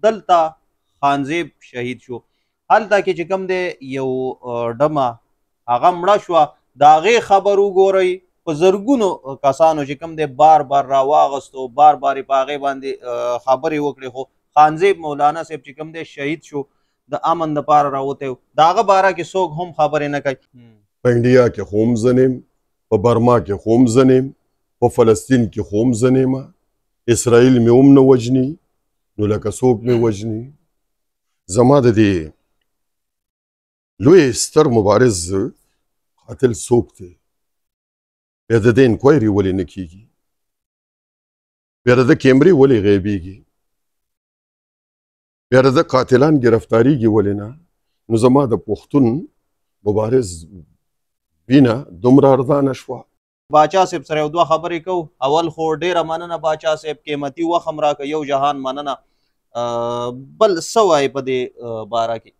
دلته خانزیب شهید شو. هلته کې چې کوم دی یو ډمه هغه مړه شوه، د هغې خبر وګورئ په زرګونو کسانو چې کوم دی بار بار راواغستو، بار بار یې په هغې باندې خبرې وکړې، خو خانزیب مولانا صاحب چې کوم دی شهید شو، د امن دپاره راوتی و، د هغه باره کې څوک هم خبرې نه کوي. په انډیا کې خو هم زه نیم، په برما کې خو هم زه نیم، په فلسطین کې خو هم زه نیمه، اسرائیل مې هم نه وژني نو لکه څوک مې وژني. زما د دې لوی ستر مبارز قاتل څوک دی؟ بیا د دې انکوایري ولې نه کیږي؟ بیا د ده کیمرې ولې غیبیږي؟ بیا د ده قاتلان ګرفتاریږي ولې نه؟ نو زما د پښتون مبارز وینه دومره ارزانه شوه. باچا صاحب سره یو دوه خبرې کوو. اول خو ډیره مننه باچا صاحب، قیمتي وخت هم راکړه، یو جهان مننه. بل څه وایې په دې باره کې؟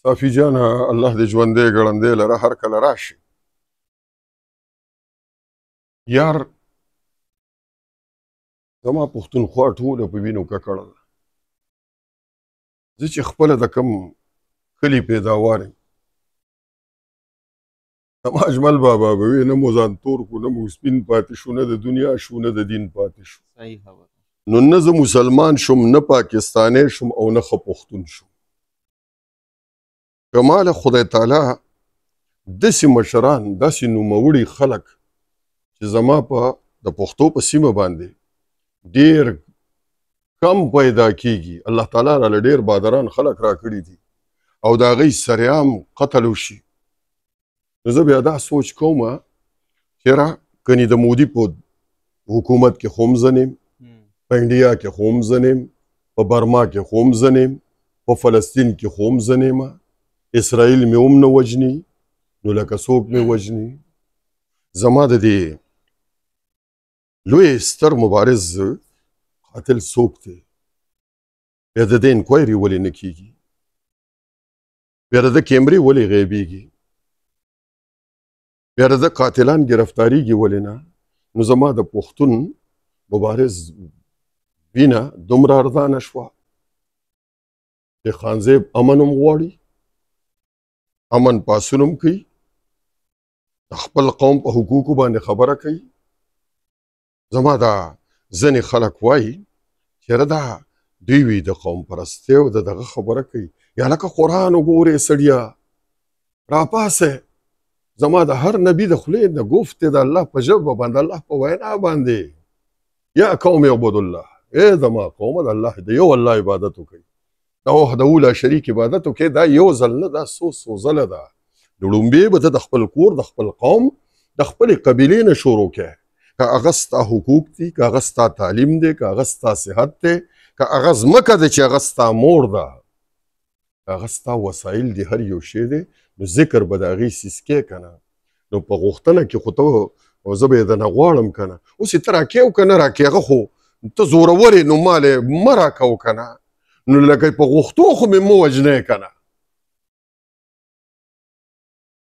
صافي جانه الله دې ژوندی ګړندی لره، هر کله راشي. یار زما پښتونخوا ټوله په وینو ککړه ده. زه چې خپله د کوم کلي پیداوار یم، زما اجمل بابا به وي نه مو ځان تور کړو، نه مو سپین پاتې شو، نه د دنیا شو، نه د دین پاتې شو. نو نه زه مسلمان شم، نه پاکستانی شم، او نه ښه پښتون شم. که ما له خدای تعالی داسې مشران، داسې نوموړي خلک چې زما په د پښتو په سیمه باندې ډېر کم پیدا کیږي، الله تعالی راله ډېر بادران خلک راکړي دي، او د هغوی سریعام قتل وشي، نو زه بیا دا سوچ کومه چې را کني د مودي په حکومت کې خو هم زه نیم، په انډیا کې خو هم زه نیم، په برما کې خو هم زه نیم، په فلسطین کې خو هم زه نیمه، اسرائیل مې هم نه وژني نو لکه څوک مې وژني. زما د دې لوی ستر مبارز قاتل څوک دی؟ بیا د دې انکوایري ولې نه کیږي؟ بیا د ده کیمرې ولې غیبیږي؟ بیا د ده قاتلان ګرفتاریږي ولې نه؟ نو زما د پښتون مبارز وینه دومره ارزانه شوه چې خانزیب امن هم غواړي، امن پاڅون هم کوي، د خپل قوم په حقوقو باندې خبره کوي. زما دا ځینې خلک وایي چېرې دا دوی وي د قوم پرستۍ او د دغه خبره کوي. یا لکه قرآن وګورې سړیه، راپاسې زما د هر نبي د خولې نه ګفت د الله په ژبه باندې، الله په وینا باندې، یا قوم اعبدوا الله، ای زما قومه د الله د یو الله عبادت وکړئ، د وحده لا شریک عبادت وکړئ. دا یو ځل نه، دا څو ځله ده. لومبې به ته د خپل کور، د خپل قوم، د خپلې قبیلې نه شروع کړې. که هغه ستا حقوق دي، که هغه ستا تعلیم دی، که هغه ستا صحت دی، که هغه ځمکه دی چې هغه ستا مور ده، که هغه ستا وسایل دي، هر یو شی دی، نو ذکر به د هغې سیسکې که نه. نو په غوښتنه کې خو ته زه به یې درنه غواړم که نه، اوس یې ته راکې او که نه راکې، هغه خو ته زورور یې، نو مال یې مه راکوه که نه. نو لکه په غوښتو خو مې مه وژنې که نه،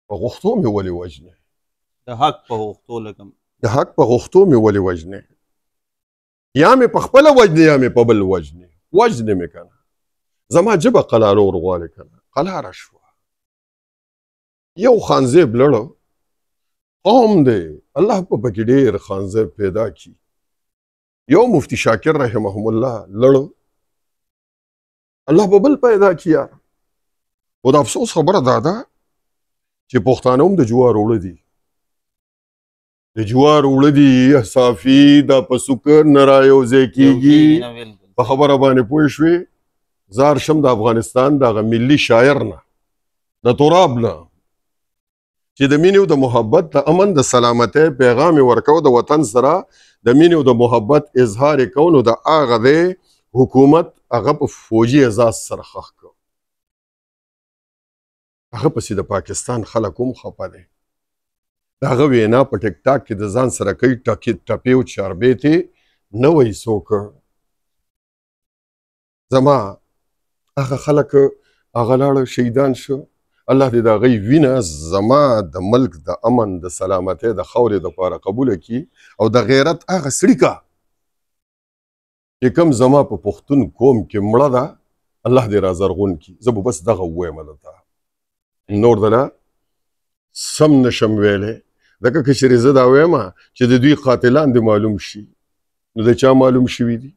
په غوښتو مې ولې وژنې؟ د حق په غوښتو لګم، د حق په غوښتو مې ولې وژنې؟ یا مې په خپله وژنې یا مې په بل وژنې، وژنې مې که نه. زما ژبه قلارور غواړې که نه، قلاره شوه. یو خانزیب لړه قوم دی، الله په پکې ډېر خانزیب پیدا کي. یو مفتی شاکر رحمهم الله لړه، الله به بل پیدا کي. یار خو د افسوس خبره دا ده چې پښتانه هم د جوار اوړه دي، د جوار اوړه دي. صافي دا په سکر نه رایوځای کېږي. په خبره باندې پوه شوې؟ زار شم د افغانستان د هغه ملي شاعر نه، د تراب نه، چې د مینې او د محبت د امن د سلامتۍ پیغام یې ورکو، د وطن سره د مینې او د محبت اظهار یې کو، نو د هغه دی حکومت هغه په فوجي اعزاز سره ښخ کړ. هغه پسې د پاکستان خلک هم خفه دی. د هغه وینا په ټیک ټاک کې د ځان سره کوي ټپې او چاربیتې نه وایي څوک. زما هغه خلک هغه لاړه شهیدان شو، الله دې د هغوی وینه زما د ملک د امن د سلامتۍ د خاورې دپاره قبوله کړي، او د غیرت هغه سړي کا چې کوم زما په پښتون قوم کې مړه ده الله دې را زرغون کړي. زه به بس دغه ووایم درته، نور دله سم نشم ویلی. ځکه که چېرې زه دا ویم چې د دوی قاتلان دې معلوم شي، نو د چا معلوم شوي دي؟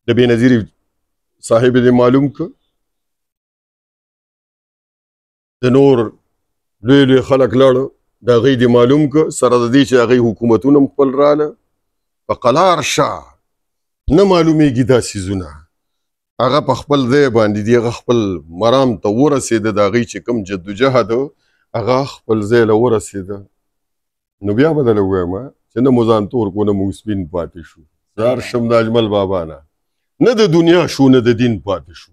د بېنظیري صاحب دې معلوم که، د نور لوی لوی خلک لاړه د هغوی دې معلوم که، سره د دې چې هغوی حکومتونه هم خپل راله په قلار شه نه معلومیږي دا څیزونه. هغه په خپل ځای باندې دي، هغه خپل مرام ته ورسېده، د هغوی چې کوم جدوجهد هغه خپل ځای له ورسېده. نو بیا به درله ووایم چې نه مو ځان تور کو نه موږ سپین پاتې شو. زار شم د اجمل بابا نه د دنیا شو نه د دین پاتې شو.